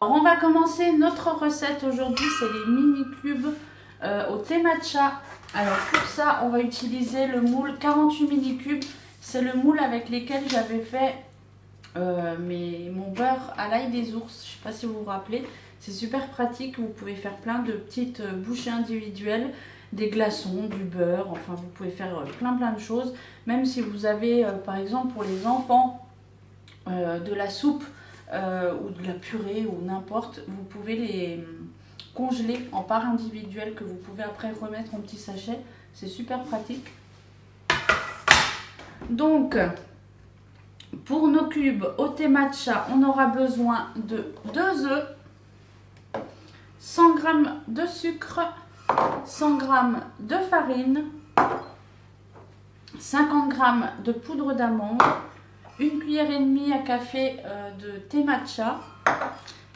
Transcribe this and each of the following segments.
Alors on va commencer notre recette aujourd'hui, c'est les mini cubes au thé matcha. Alors pour ça on va utiliser le moule 48 mini cubes. C'est le moule avec lequel j'avais fait mon beurre à l'ail des ours. Je ne sais pas si vous vous rappelez. C'est super pratique, vous pouvez faire plein de petites bouchées individuelles, des glaçons, du beurre, enfin vous pouvez faire plein de choses. Même si vous avez par exemple pour les enfants de la soupe ou de la purée ou n'importe, vous pouvez les congeler en parts individuelles que vous pouvez après remettre en petits sachets. C'est super pratique. Donc pour nos cubes au thé matcha, on aura besoin de 2 œufs, 100 g de sucre, 100 g de farine, 50 g de poudre d'amande, 1,5 cuillère à café de thé matcha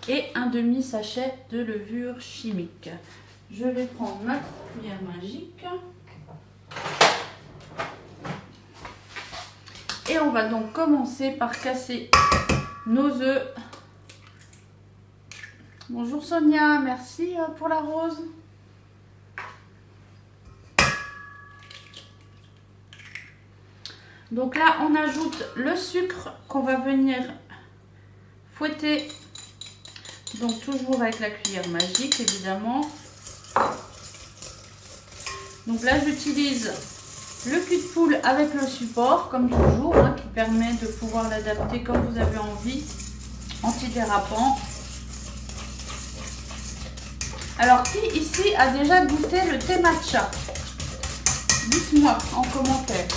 et un demi-sachet de levure chimique. Je vais prendre ma cuillère magique. Et on va donc commencer par casser nos œufs. Bonjour Sonia, merci pour la rose. Donc là, on ajoute le sucre qu'on va venir fouetter. Donc toujours avec la cuillère magique, évidemment. Donc là, j'utilise le cul de poule avec le support, comme toujours, hein, qui permet de pouvoir l'adapter comme vous avez envie, antidérapant. Alors, qui ici a déjà goûté le thé matcha? Dites-moi en commentaire.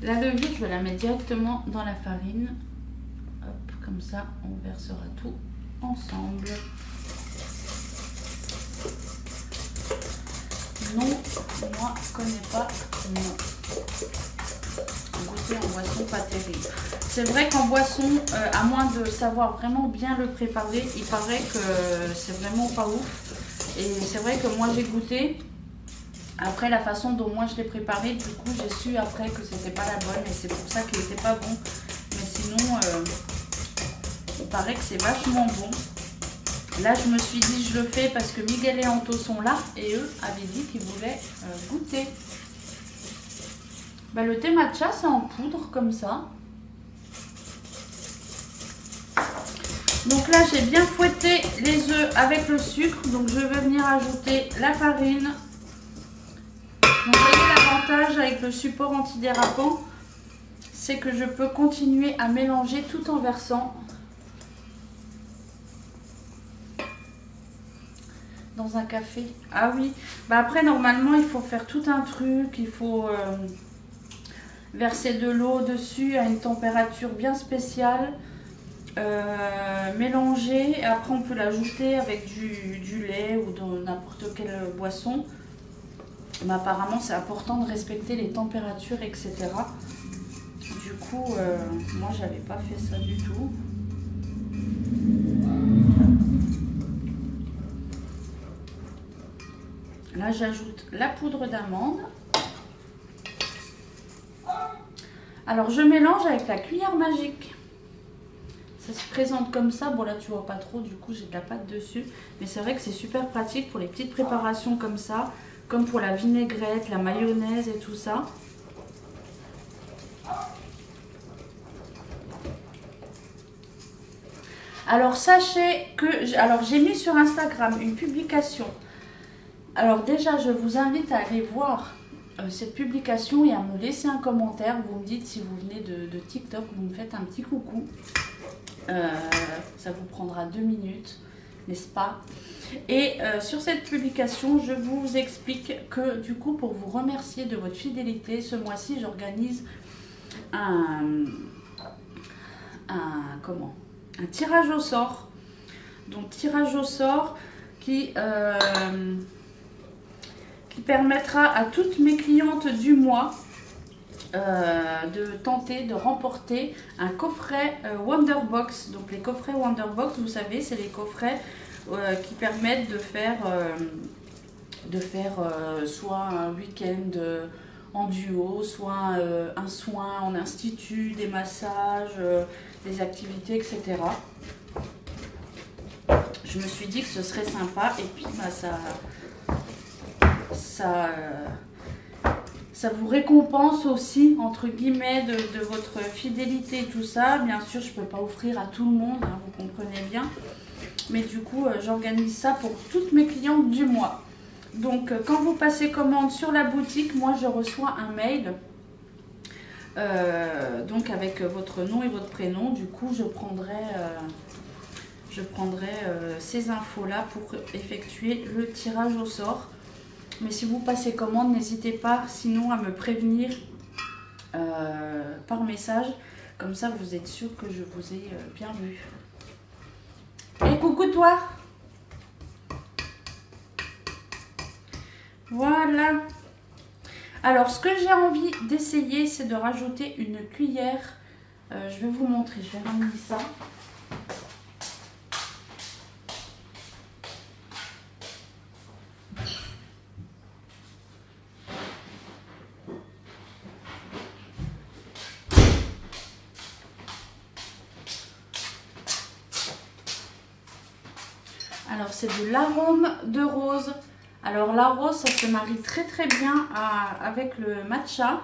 La levure, je vais la mettre directement dans la farine. Hop, comme ça, on versera tout ensemble. Non, moi, je connais pas. Non. Goûter en boisson, pas terrible. C'est vrai qu'en boisson, à moins de savoir vraiment bien le préparer, il paraît que c'est vraiment pas ouf. Et c'est vrai que moi, j'ai goûté. Après, la façon dont moi je l'ai préparé, du coup, j'ai su après que c'était pas la bonne. Et c'est pour ça qu'il n'était pas bon. Mais sinon, il paraît que c'est vachement bon. Là, je me suis dit, je le fais parce que Miguel et Anto sont là et eux avaient dit qu'ils voulaient goûter. Bah, le thé matcha, c'est en poudre comme ça. Donc là, j'ai bien fouetté les œufs avec le sucre. Donc, je vais venir ajouter la farine. Donc, vous voyez l'avantage avec le support antidérapant, c'est que je peux continuer à mélanger tout en versant dans un café. Ah oui, bah après normalement il faut faire tout un truc, il faut verser de l'eau dessus à une température bien spéciale, mélanger, et après on peut l'ajouter avec du lait ou de n'importe quelle boisson. Mais apparemment c'est important de respecter les températures, etc. Du coup, moi j'avais pas fait ça du tout. Là, j'ajoute la poudre d'amande. Alors, je mélange avec la cuillère magique. Ça se présente comme ça. Bon, là, tu vois pas trop. Du coup, j'ai de la pâte dessus. Mais c'est vrai que c'est super pratique pour les petites préparations comme ça. Comme pour la vinaigrette, la mayonnaise et tout ça. Alors, sachez que j'ai mis sur Instagram une publication. Alors déjà, je vous invite à aller voir cette publication et à me laisser un commentaire. Vous me dites si vous venez de TikTok, vous me faites un petit coucou. Ça vous prendra 2 minutes, n'est-ce pas? Et sur cette publication, je vous explique que du coup, pour vous remercier de votre fidélité, ce mois-ci, j'organise un tirage au sort. Donc tirage au sort qui permettra à toutes mes clientes du mois de tenter de remporter un coffret Wonderbox. Donc les coffrets Wonderbox, vous savez, c'est les coffrets qui permettent de faire de faire soit un week-end en duo, soit un soin en institut, des massages, des activités, etc. Je me suis dit que ce serait sympa et puis bah, ça vous récompense aussi, entre guillemets, de votre fidélité et tout ça. Bien sûr, je ne peux pas offrir à tout le monde, hein, vous comprenez bien. Mais du coup, j'organise ça pour toutes mes clientes du mois. Donc, quand vous passez commande sur la boutique, moi, je reçois un mail. Donc, avec votre nom et votre prénom. Du coup, je prendrai ces infos-là pour effectuer le tirage au sort. Mais si vous passez commande, n'hésitez pas sinon à me prévenir par message. Comme ça, vous êtes sûr que je vous ai bien vu. Et coucou toi! Voilà. Alors, ce que j'ai envie d'essayer, c'est de rajouter une cuillère. Je vais vous montrer, je vais ramener ça. Alors, c'est de l'arôme de rose. Alors, la rose, ça se marie très très bien avec le matcha.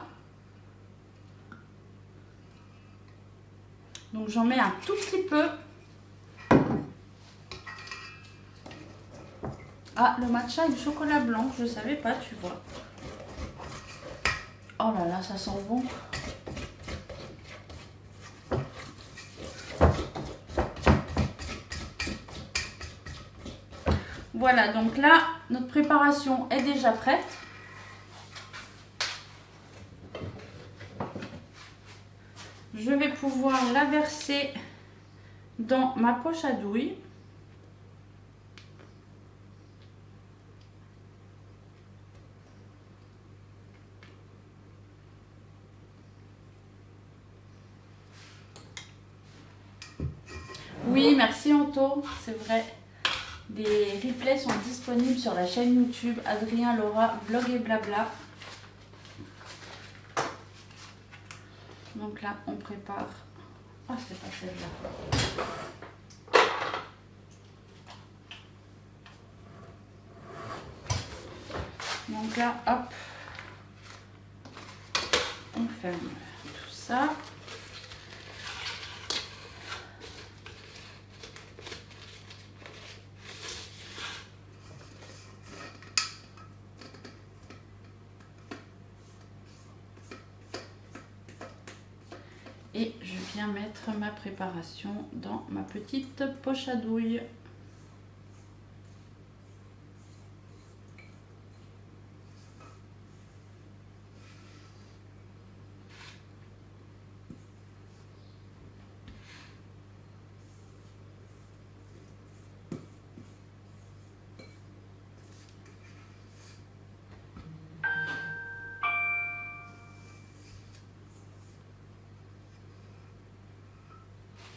Donc, j'en mets un tout petit peu. Ah, le matcha et le chocolat blanc, je ne savais pas, tu vois. Oh là là, ça sent bon. Voilà, donc là, notre préparation est déjà prête. Je vais pouvoir la verser dans ma poche à douille. Oui, merci Anto, c'est vrai. Les replays sont disponibles sur la chaîne YouTube Adrien Laura Vlog et Blabla. Donc là, on prépare. Ah, c'est pas celle-là. Donc là, hop, on ferme tout ça. Et je viens mettre ma préparation dans ma petite poche à douille.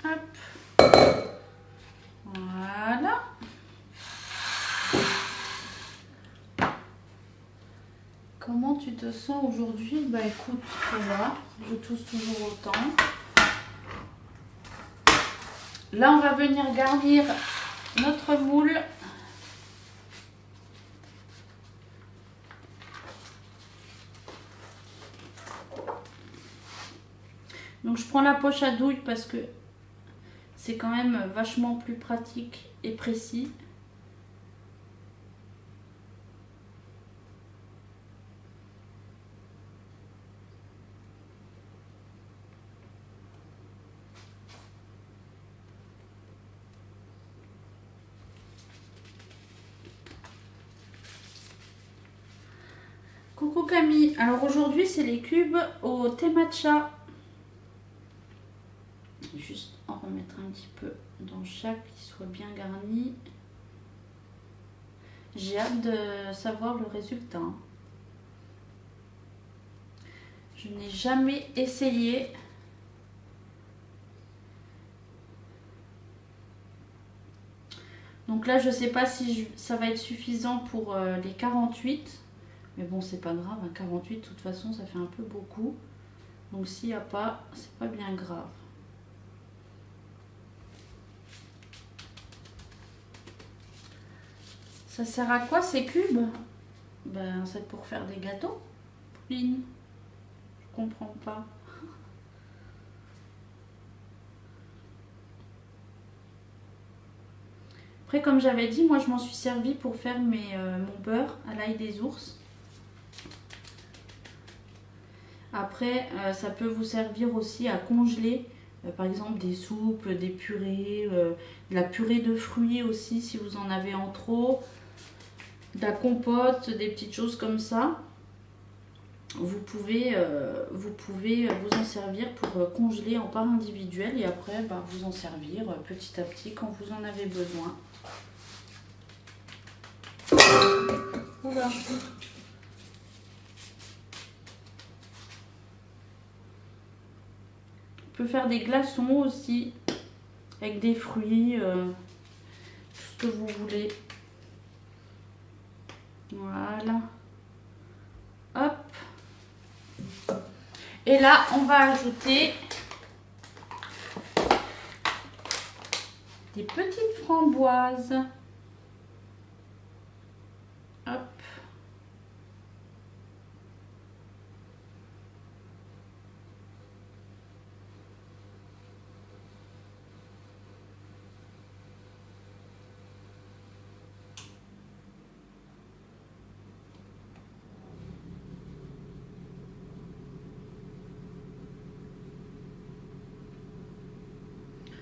Hop. Voilà. Comment tu te sens aujourd'hui? Bah écoute, voilà, je tousse toujours autant. Là, on va venir garnir notre moule. Donc je prends la poche à douille parce que c'est quand même vachement plus pratique et précis. Coucou Camille, alors aujourd'hui c'est les cubes au thé matcha. Juste en remettre un petit peu dans chaque qui soit bien garni. J'ai hâte de savoir le résultat. Je n'ai jamais essayé. Donc là, je sais pas si ça va être suffisant pour les 48. Mais bon, c'est pas grave. Hein, 48, de toute façon, ça fait un peu beaucoup. Donc s'il n'y a pas, c'est pas bien grave. Ça sert à quoi ces cubes? Ben, c'est pour faire des gâteaux, Pauline. Je comprends pas. Après, comme j'avais dit, moi je m'en suis servi pour faire mon beurre à l'ail des ours. Après, ça peut vous servir aussi à congeler, par exemple des soupes, des purées, de la purée de fruits aussi si vous en avez en trop, de la compote, des petites choses comme ça. Vous pouvez vous en servir pour congeler en part individuelle et après bah, vous en servir petit à petit quand vous en avez besoin. Oula. On peut faire des glaçons aussi avec des fruits, tout ce que vous voulez. Voilà. Hop. Et là, on va ajouter des petites framboises. Hop.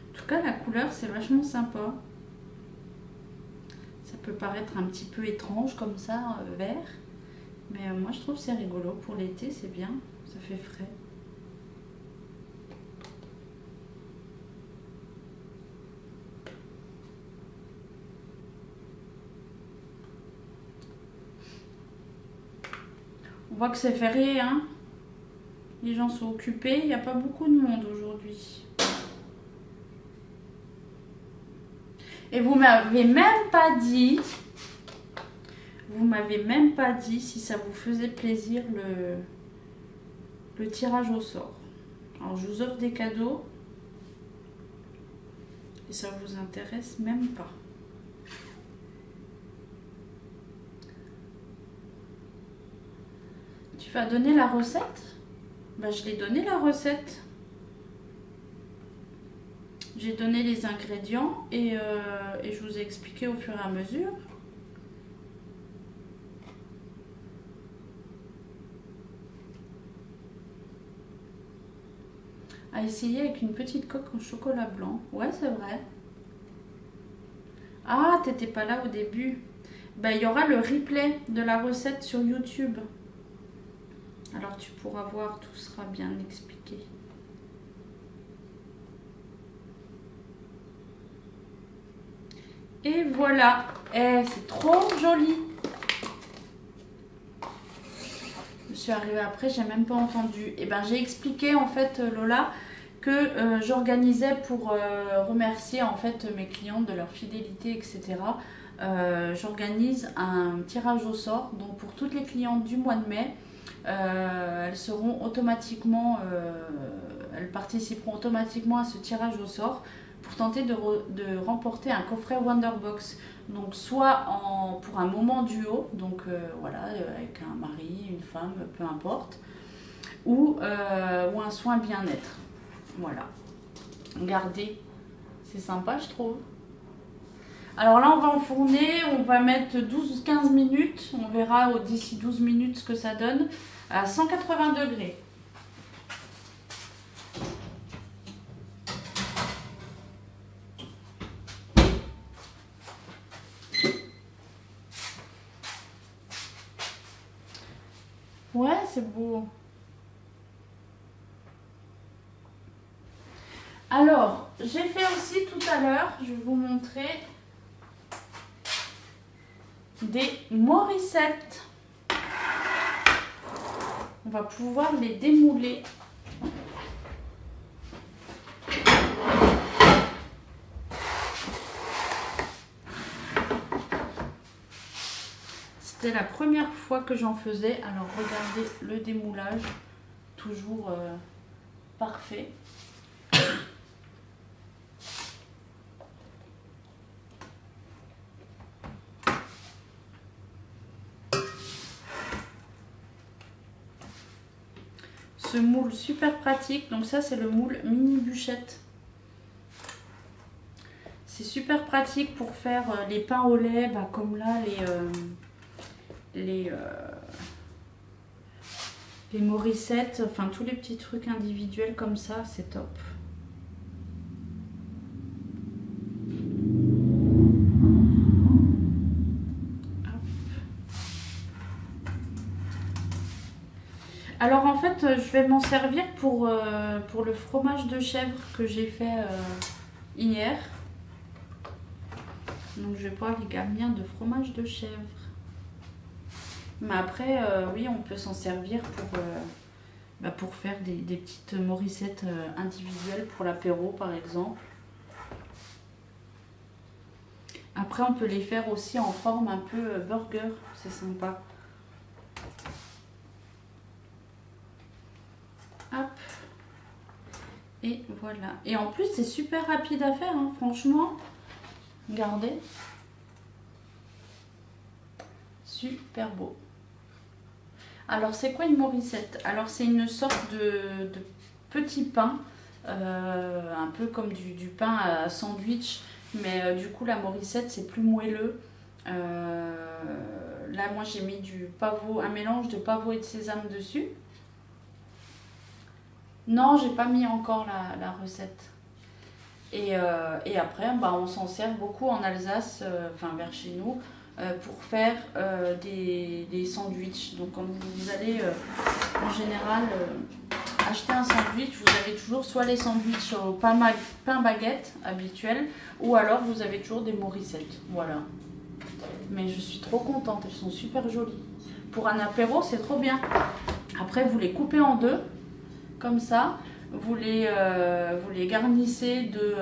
En tout cas, la couleur, c'est vachement sympa. Ça peut paraître un petit peu étrange comme ça, vert. Mais moi, je trouve que c'est rigolo. Pour l'été, c'est bien. Ça fait frais. On voit que c'est férié, hein. Les gens sont occupés. Il n'y a pas beaucoup de monde aujourd'hui. Et vous m'avez même pas dit si ça vous faisait plaisir le tirage au sort. Alors je vous offre des cadeaux et ça vous intéresse même pas. Tu vas donner la recette? Ben, je l'ai donné la recette. J'ai donné les ingrédients et je vous ai expliqué au fur et à mesure. À essayer avec une petite coque en chocolat blanc. Ouais, c'est vrai. Ah, t'étais pas là au début. Ben, il y aura le replay de la recette sur YouTube. Alors tu pourras voir, tout sera bien expliqué. Et voilà, c'est trop joli. Je suis arrivée après, j'ai même pas entendu. Et ben j'ai expliqué en fait Lola que j'organisais pour remercier en fait mes clientes de leur fidélité, etc. J'organise un tirage au sort. Donc pour toutes les clientes du mois de mai, elles seront automatiquement, elles participeront automatiquement à ce tirage au sort pour tenter de remporter un coffret Wonderbox. Donc soit pour un moment duo, donc voilà, avec un mari, une femme, peu importe, ou un soin bien-être. Voilà. Regardez, c'est sympa je trouve. Alors là on va enfourner, on va mettre 12-15 minutes, on verra d'ici 12 minutes ce que ça donne, à 180 degrés. Ouais, c'est beau. Alors, j'ai fait aussi tout à l'heure, je vais vous montrer des morissettes. On va pouvoir les démouler. c'est la première fois que j'en faisais. Alors regardez le démoulage, toujours parfait. Ce moule super pratique, donc ça c'est le moule mini bûchette. C'est super pratique pour faire les pains au lait, bah, comme là les Morissettes, enfin tous les petits trucs individuels comme ça, c'est top. Alors en fait, je vais m'en servir pour le fromage de chèvre que j'ai fait hier. Donc je vais pouvoir les garnir de fromage de chèvre. Mais après, oui, on peut s'en servir pour faire des petites morissettes individuelles pour l'apéro par exemple. Après, on peut les faire aussi en forme un peu burger, c'est sympa. Hop. Et voilà. Et en plus, c'est super rapide à faire, hein, franchement. Regardez. Super beau. Alors, c'est quoi une morissette? Alors, c'est une sorte de petit pain, un peu comme du pain à sandwich, mais du coup, la morissette, c'est plus moelleux. Là, moi, j'ai mis du pavot, un mélange de pavot et de sésame dessus. Non, j'ai pas mis encore la recette. Et après, bah, on s'en sert beaucoup en Alsace, enfin vers chez nous, pour faire des sandwichs. Donc quand vous allez en général acheter un sandwich, vous avez toujours soit les sandwichs au pain baguette habituel, ou alors vous avez toujours des morissettes. Voilà. Mais je suis trop contente, elles sont super jolies. Pour un apéro, c'est trop bien. Après, vous les coupez en deux. Comme ça, vous les garnissez de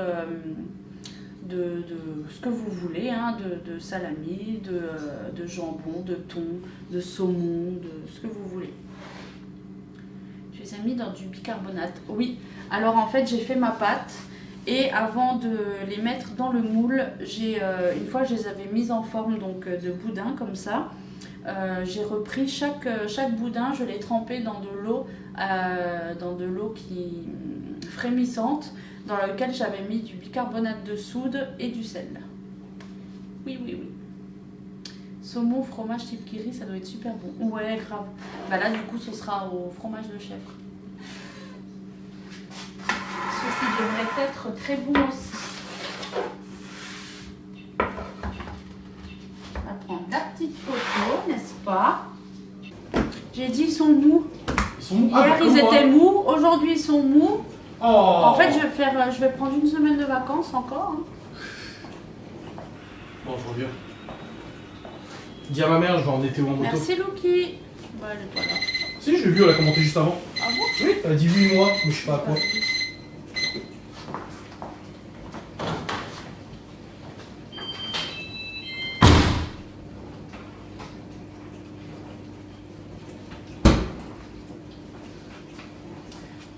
ce que vous voulez, hein, de salami, de jambon, de thon, de saumon, de ce que vous voulez. Tu les as mis dans du bicarbonate. Oui, alors en fait j'ai fait ma pâte et avant de les mettre dans le moule, une fois je les avais mises en forme donc, de boudin comme ça. J'ai repris chaque boudin, je l'ai trempé dans de l'eau qui frémissante, dans laquelle j'avais mis du bicarbonate de soude et du sel. Oui, oui, oui. Saumon, fromage type kiri, ça doit être super bon. Ouais, grave. Bah là, du coup, ce sera au fromage de chèvre. Ce qui devrait être très bon aussi. La petite photo, n'est-ce pas? J'ai dit ils sont mous. Ils sont mous. Hier ils étaient mous, aujourd'hui ils sont mous. Oh. En fait je vais prendre une semaine de vacances encore. Hein. Bon, je reviens. Dis à ma mère, je vais en été ou en moto. Merci Lucky. Bah elle est pas là. Si, j'ai vu, elle a commenté juste avant. Ah bon? Oui, elle a dit 8 mois, mais je sais pas à quoi.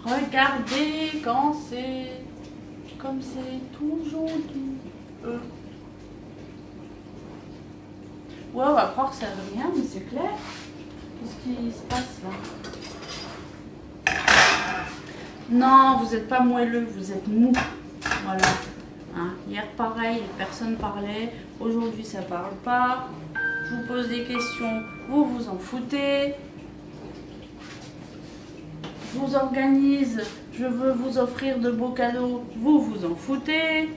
Regardez quand c'est comme c'est toujours doux. Ouais, on va croire que ça veut rien, mais c'est clair. Qu'est-ce qui se passe là? Non, vous n'êtes pas moelleux, vous êtes mou. Voilà. Hein, hier pareil, personne parlait. Aujourd'hui ça parle pas. Je vous pose des questions, vous vous en foutez. Je vous organise, je veux vous offrir de beaux cadeaux, vous vous en foutez.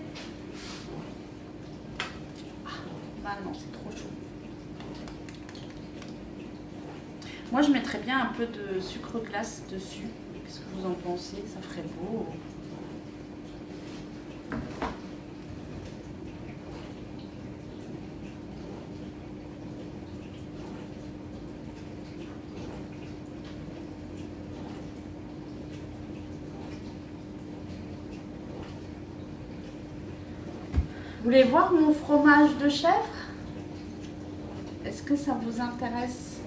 Ah non, c'est trop chaud. Moi je mettrais bien un peu de sucre glace dessus. Qu'est-ce que vous en pensez? Ça ferait beau. Vous voulez voir mon fromage de chèvre? Est-ce que ça vous intéresse?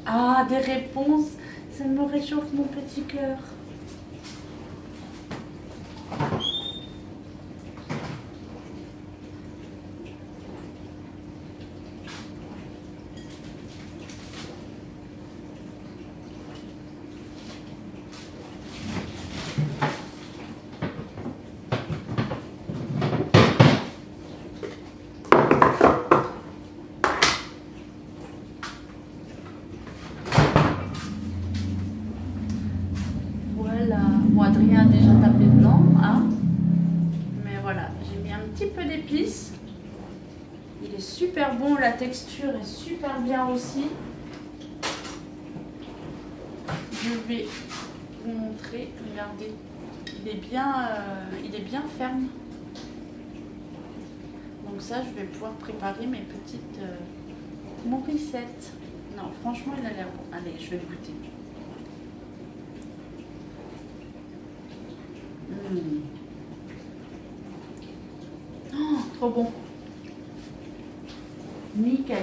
Ah, des réponses, ça me réchauffe mon petit cœur. Bon, Adrien a déjà tapé dedans, hein. Mais voilà, j'ai mis un petit peu d'épices. Il est super bon, la texture est super bien aussi. Je vais vous montrer, regardez, il est bien ferme. Donc ça, je vais pouvoir préparer mes petites moricettes. Non, franchement, il a l'air bon. Allez, je vais goûter. Oh, trop bon. Nickel.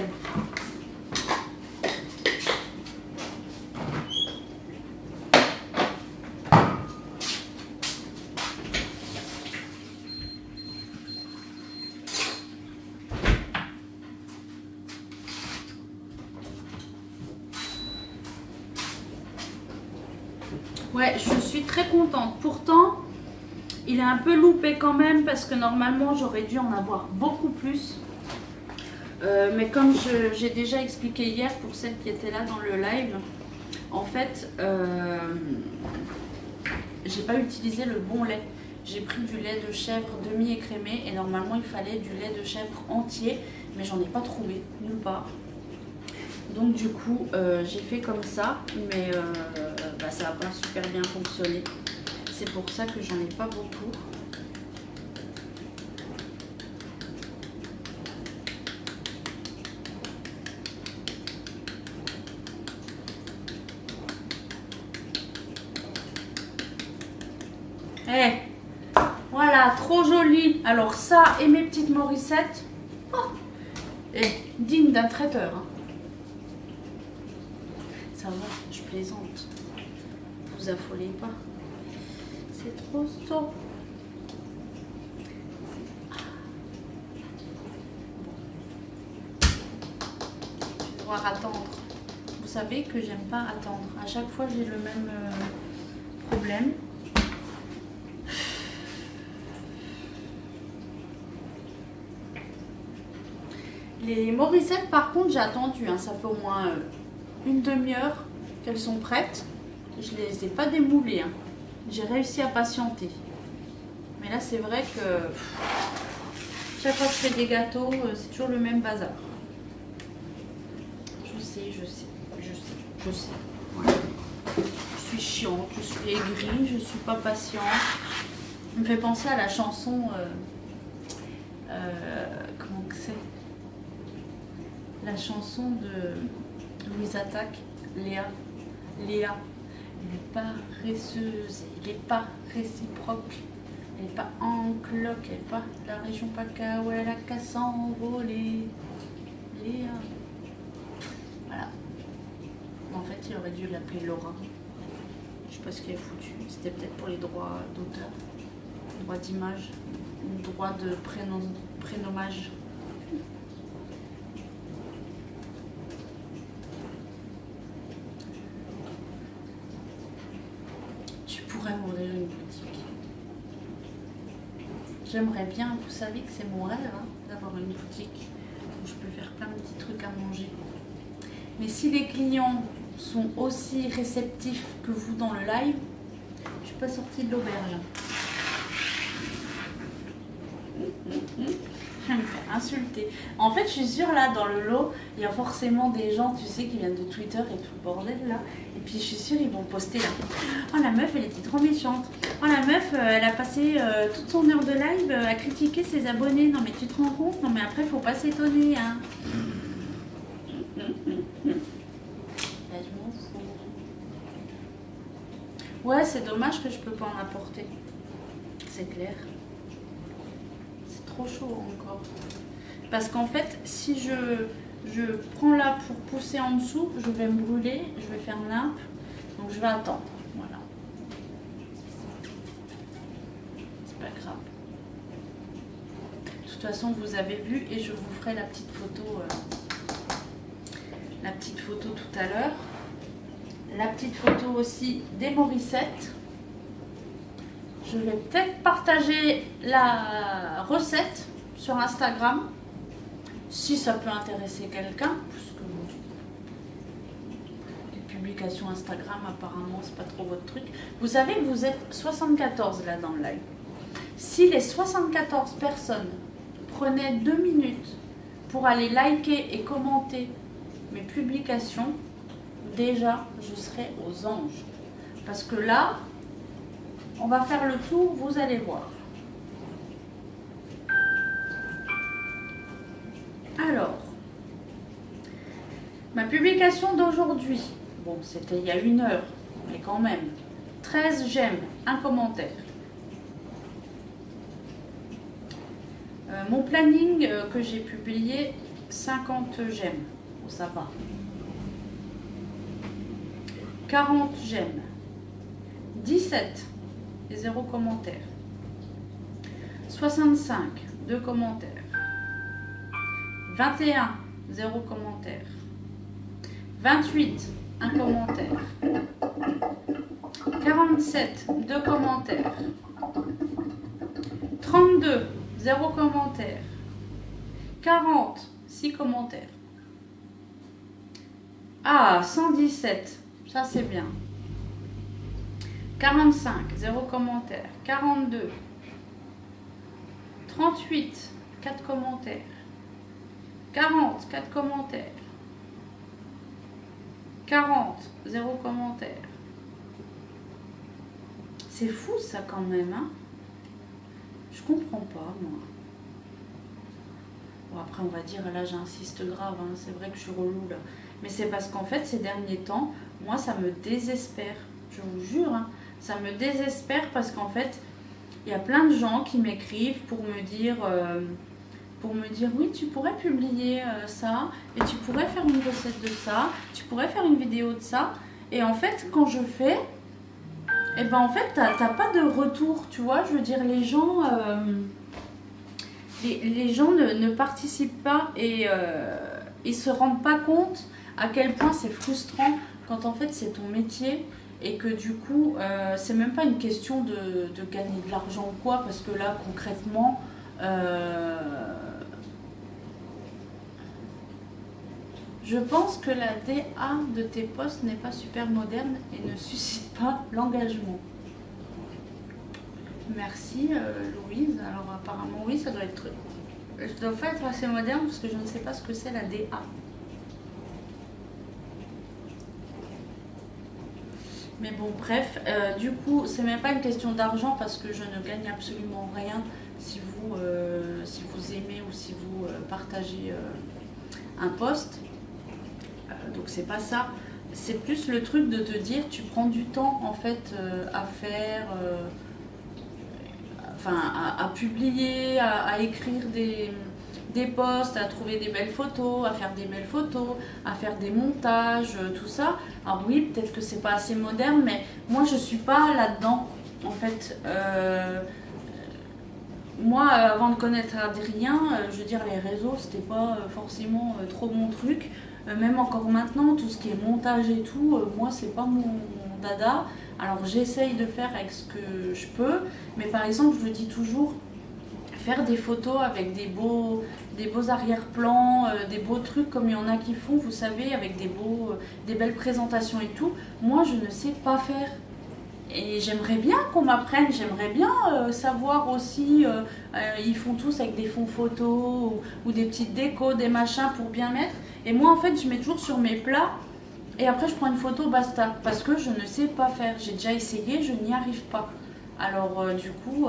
Ouais, je suis très contente. Pourtant, il est un peu loupé quand même parce que normalement, j'aurais dû en avoir beaucoup plus. Mais comme j'ai déjà expliqué hier pour celles qui étaient là dans le live, en fait, j'ai pas utilisé le bon lait. J'ai pris du lait de chèvre demi-écrémé et normalement, il fallait du lait de chèvre entier, mais j'en ai pas trouvé nulle part. Donc du coup, j'ai fait comme ça, mais ça n'a pas super bien fonctionné. C'est pour ça que j'en ai pas beaucoup. Eh, voilà, trop joli. Alors ça et mes petites moricettes, digne d'un traiteur. Hein. Ça va, je plaisante. Vous affolez pas. C'est trop chaud. Je vais devoir attendre. Vous savez que j'aime pas attendre. À chaque fois, j'ai le même problème. Les moricettes, par contre, j'ai attendu. Hein. Ça fait au moins une demi-heure qu'elles sont prêtes. Je les ai pas démoulées. Hein. J'ai réussi à patienter. Mais là, c'est vrai que chaque fois que je fais des gâteaux, c'est toujours le même bazar. Je sais. Voilà. Je suis chiante, je suis aigrie, je suis pas patiente. Ça me fait penser à la chanson... comment que c'est? La chanson de Louise Attaque, Léa. Léa. Elle n'est pas paresseuse, elle n'est pas réciproque, elle n'est pas en cloque, elle n'est pas de la région PACA où elle a qu'à s'envoler. Léa. Voilà. En fait, il aurait dû l'appeler Laura. Je sais pas ce qu'elle est foutu. C'était peut-être pour les droits d'auteur, droits d'image, droits de prénommage. M'ouvrir une boutique. J'aimerais bien, vous savez que c'est mon rêve hein, d'avoir une boutique où je peux faire plein de petits trucs à manger. Mais si les clients sont aussi réceptifs que vous dans le live, je suis pas sortie de l'auberge. Je vais me faire insulter. En fait, je suis sûre, là, dans le lot, il y a forcément des gens, tu sais, qui viennent de Twitter et tout le bordel, là. Et puis, je suis sûre, ils vont poster, là. Oh, la meuf, elle était trop méchante. Oh, la meuf, elle a passé toute son heure de live à critiquer ses abonnés. Non, mais tu te rends compte? Non, mais après, faut pas s'étonner, hein. Là, je m'en fous. Ouais, c'est dommage que je peux pas en apporter. C'est clair. C'est trop chaud encore. Parce qu'en fait, si je prends là pour pousser en dessous, je vais me brûler, je vais faire nimp. Donc je vais attendre. Voilà. C'est pas grave. De toute façon, vous avez vu et je vous ferai la petite photo tout à l'heure. La petite photo aussi des Morissette. Je vais peut-être partager la recette sur Instagram si ça peut intéresser quelqu'un, puisque les publications Instagram apparemment c'est pas trop votre truc. Vous savez que vous êtes 74 là dans le live. Si les 74 personnes prenaient 2 minutes pour aller liker et commenter mes publications, déjà je serai aux anges. Parce que là, on va faire le tour, vous allez voir. Alors, ma publication d'aujourd'hui, bon c'était il y a 1 heure, mais quand même, 13 j'aime, 1 commentaire. Mon planning que j'ai publié, 50 j'aime, bon, ça va. 40 j'aime, 17 et 0 commentaire. 65, 2 commentaires. 21, 0 commentaire. 28, 1 commentaire. 47, 2 commentaires. 32, 0 commentaire. 40, 6 commentaires. Ah, 117, ça c'est bien. 45, 0 commentaire. 42, 38, 4 commentaires. 40, 4 commentaires. 40, 0 commentaire. C'est fou ça quand même, hein. Je comprends pas, moi. Bon, après, on va dire, là, j'insiste grave, hein. C'est vrai que je suis relou, là. Mais c'est parce qu'en fait, ces derniers temps, moi, ça me désespère. Je vous jure, hein. Ça me désespère parce qu'en fait, il y a plein de gens qui m'écrivent pour me dire oui, tu pourrais publier ça, et tu pourrais faire une recette de ça, tu pourrais faire une vidéo de ça. Et en fait, quand je fais, et ben en fait, t'as pas de retour, tu vois. Je veux dire, les gens ne participent pas et ils se rendent pas compte à quel point c'est frustrant quand en fait c'est ton métier. Et que du coup, c'est même pas une question de gagner de l'argent ou quoi, parce que là, concrètement, je pense que la DA de tes posts n'est pas super moderne et ne suscite pas l'engagement. Merci Louise. Alors apparemment, oui, ça doit être... Je dois pas être assez moderne parce que je ne sais pas ce que c'est la DA. Mais bon, bref, du coup, c'est même pas une question d'argent parce que je ne gagne absolument rien si vous aimez ou si vous partagez un post. Donc c'est pas ça. C'est plus le truc de te dire, tu prends du temps en fait à faire, à publier, à écrire des posts, à trouver des belles photos, à faire des belles photos, à faire des montages, tout ça. Alors oui, peut-être que c'est pas assez moderne, mais moi je suis pas là-dedans. En fait, moi avant de connaître Adrien, je veux dire les réseaux, c'était pas forcément trop mon truc. Même encore maintenant, tout ce qui est montage et tout, moi c'est pas mon dada. Alors j'essaye de faire avec ce que je peux, mais par exemple je le dis toujours, faire des photos avec des beaux arrière-plans, des beaux trucs comme il y en a qui font, vous savez, avec des belles présentations et tout. Moi, je ne sais pas faire. Et j'aimerais bien qu'on m'apprenne, j'aimerais bien savoir aussi, ils font tous avec des fonds photos ou des petites décos, des machins pour bien mettre. Et moi, en fait, je mets toujours sur mes plats et après, je prends une photo, basta. Parce que je ne sais pas faire. J'ai déjà essayé, je n'y arrive pas. Alors, du coup...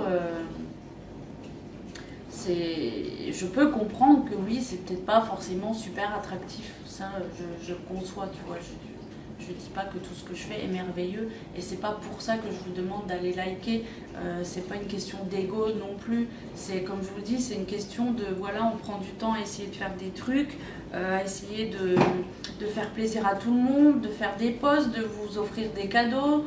je peux comprendre que oui, c'est peut-être pas forcément super attractif, ça je le conçois, tu vois, je je dis pas que tout ce que je fais est merveilleux et c'est pas pour ça que je vous demande d'aller liker. C'est pas une question d'ego non plus. C'est comme je vous dis, c'est une question de voilà, on prend du temps à essayer de faire des trucs, à essayer de faire plaisir à tout le monde, de faire des posts, de vous offrir des cadeaux,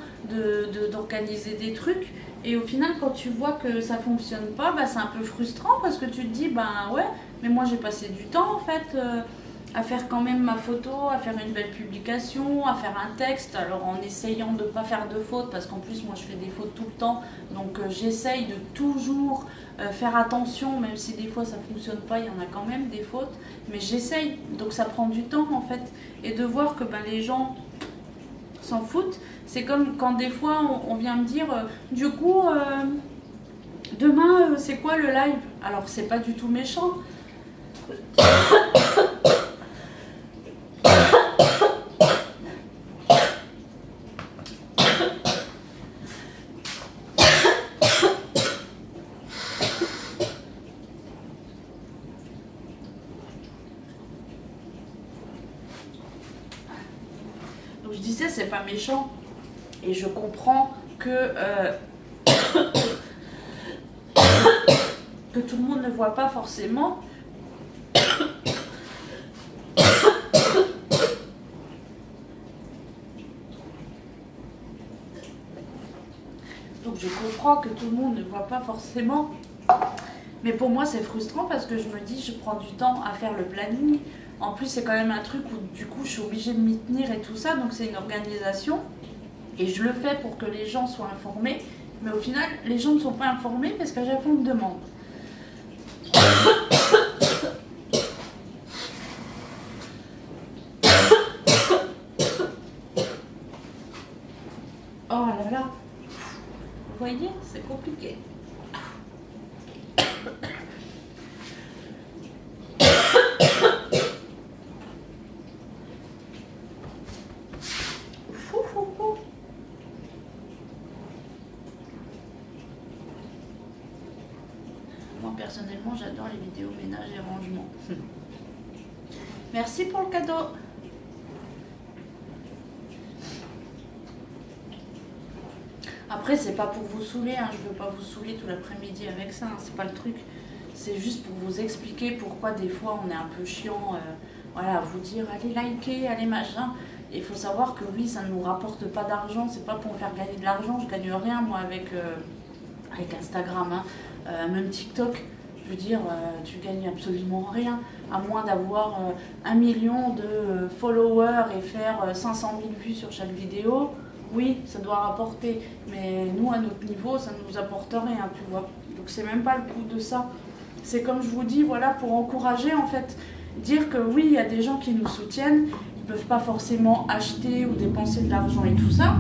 d'organiser des trucs. Et au final, quand tu vois que ça fonctionne pas, bah, c'est un peu frustrant parce que tu te dis, bah ouais, mais moi j'ai passé du temps en fait à faire quand même ma photo, à faire une belle publication, à faire un texte, alors en essayant de ne pas faire de fautes, parce qu'en plus moi je fais des fautes tout le temps, donc j'essaye de toujours faire attention, même si des fois ça ne fonctionne pas, il y en a quand même des fautes, mais j'essaye, donc ça prend du temps en fait, et de voir que ben, les gens s'en foutent. C'est comme quand des fois on vient me dire du coup demain c'est quoi le live? Alors c'est pas du tout méchant. Donc je disais c'est pas méchant. Et je comprends que tout le monde ne voit pas forcément. Donc je comprends que tout le monde ne voit pas forcément. Mais pour moi c'est frustrant parce que je me dis je prends du temps à faire le planning. En plus c'est quand même un truc où du coup je suis obligée de m'y tenir et tout ça. Donc c'est une organisation. Et je le fais pour que les gens soient informés, mais au final, les gens ne sont pas informés parce qu'à chaque fois, on me demande. Oh là là, vous voyez, c'est compliqué. Moi personnellement j'adore les vidéos ménage et rangement. Merci pour le cadeau. Après c'est pas pour vous saouler, hein. Je veux pas vous saouler tout l'après-midi avec ça, hein. C'est pas le truc. C'est juste pour vous expliquer pourquoi des fois on est un peu chiant, voilà, vous dire allez liker, allez machin. Et il faut savoir que oui, ça ne nous rapporte pas d'argent, c'est pas pour me faire gagner de l'argent, je gagne rien moi avec Instagram, hein. Même TikTok, je veux dire, tu gagnes absolument rien, à moins d'avoir 1 million de followers et faire 500 000 vues sur chaque vidéo. Oui, ça doit rapporter, mais nous à notre niveau, ça ne nous apporte rien, tu vois. Donc c'est même pas le coup de ça. C'est comme je vous dis, voilà, pour encourager en fait, dire que oui, il y a des gens qui nous soutiennent, ils peuvent pas forcément acheter ou dépenser de l'argent et tout ça,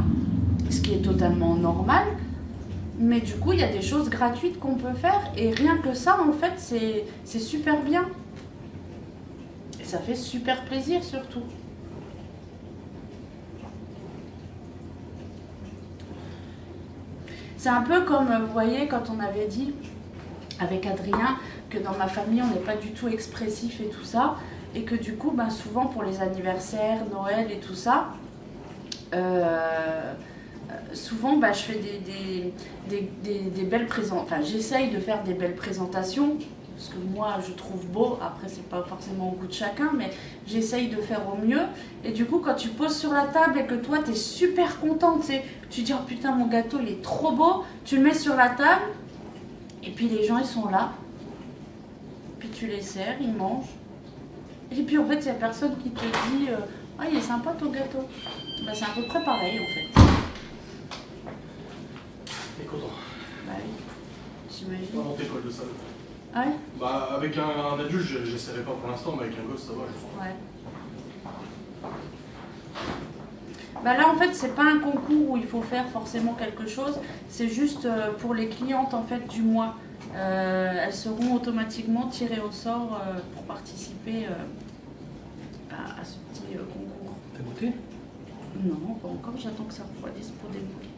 ce qui est totalement normal. Mais du coup, il y a des choses gratuites qu'on peut faire et rien que ça, en fait, c'est super bien. Et ça fait super plaisir surtout. C'est un peu comme, vous voyez, quand on avait dit avec Adrien que dans ma famille, on n'est pas du tout expressif et tout ça. Et que du coup, ben, souvent pour les anniversaires, Noël et tout ça, souvent bah, je fais des belles présentations, enfin j'essaye de faire des belles présentations, parce que moi je trouve beau, après c'est pas forcément au goût de chacun, mais j'essaye de faire au mieux. Et du coup quand tu poses sur la table et que toi t'es super contente, tu dis oh putain mon gâteau il est trop beau, tu le mets sur la table, et puis les gens ils sont là, puis tu les sers, ils mangent, et puis en fait il n'y a personne qui te dit ah il est sympa ton gâteau. Bah, c'est à peu près pareil en fait. T'es content? Bah oui, j'imagine. Vraiment t'es quoi de ça? Ah ouais? Bah avec un adulte j'essaierai pas pour l'instant, mais avec un gosse ça va, je sens. Ouais. Bah là en fait c'est pas un concours où il faut faire forcément quelque chose, c'est juste pour les clientes en fait du mois. Elles seront automatiquement tirées au sort pour participer à ce petit concours. T'as goûté? Non, pas encore, j'attends que ça refroidisse pour débuter.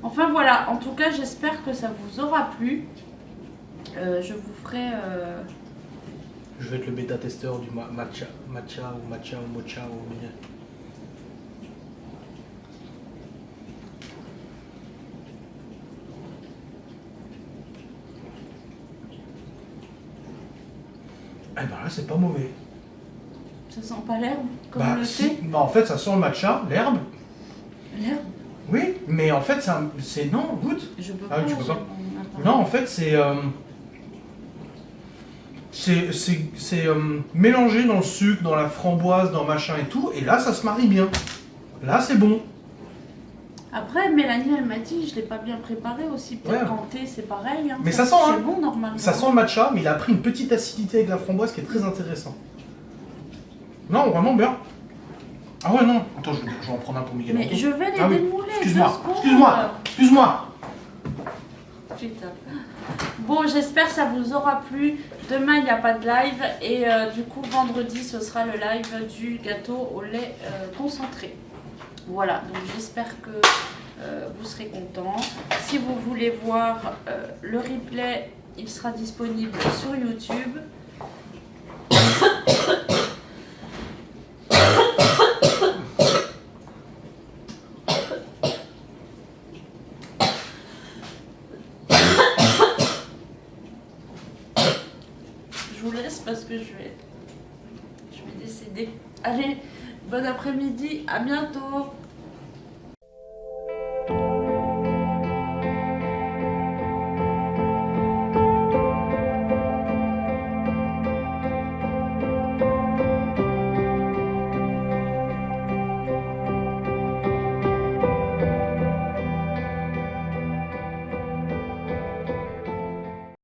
Enfin voilà, en tout cas j'espère que ça vous aura plu. Je vous ferai... Je vais être le bêta-testeur du matcha ou mocha ou Eh ben là, c'est pas mauvais. Ça sent pas l'herbe comme Bah, le si. thé? Bah, en fait, ça sent le matcha, l'herbe. L'herbe? Oui, mais en fait, c'est. Non, goûte. Je peux Ah pas. oui, tu peux j'ai pas. mon appareil. Non, en fait, c'est mélangé dans le sucre, dans la framboise, dans machin et tout, et là, ça se marie bien. Là, c'est bon. Après, Mélanie, elle m'a dit, je l'ai pas bien préparé aussi. Peut-être Ouais. qu'en thé, c'est pareil. Hein. Mais ça sent, hein. C'est bon normalement. Ça sent le matcha, mais il a pris une petite acidité avec la framboise qui est très intéressant. Non, vraiment bien. Ah ouais, non. Attends, je vais en prendre un pour Miguel. Mais je vais les Ah oui. démouler. Excuse-moi, 2 secondes. excuse-moi. Putain. Bon, j'espère que ça vous aura plu. Demain, il n'y a pas de live. Et du coup, vendredi, ce sera le live du gâteau au lait concentré. Voilà, donc j'espère que vous serez contents. Si vous voulez voir le replay, il sera disponible sur YouTube. Je vous laisse parce que je vais décéder. Allez, bon après-midi, à bientôt.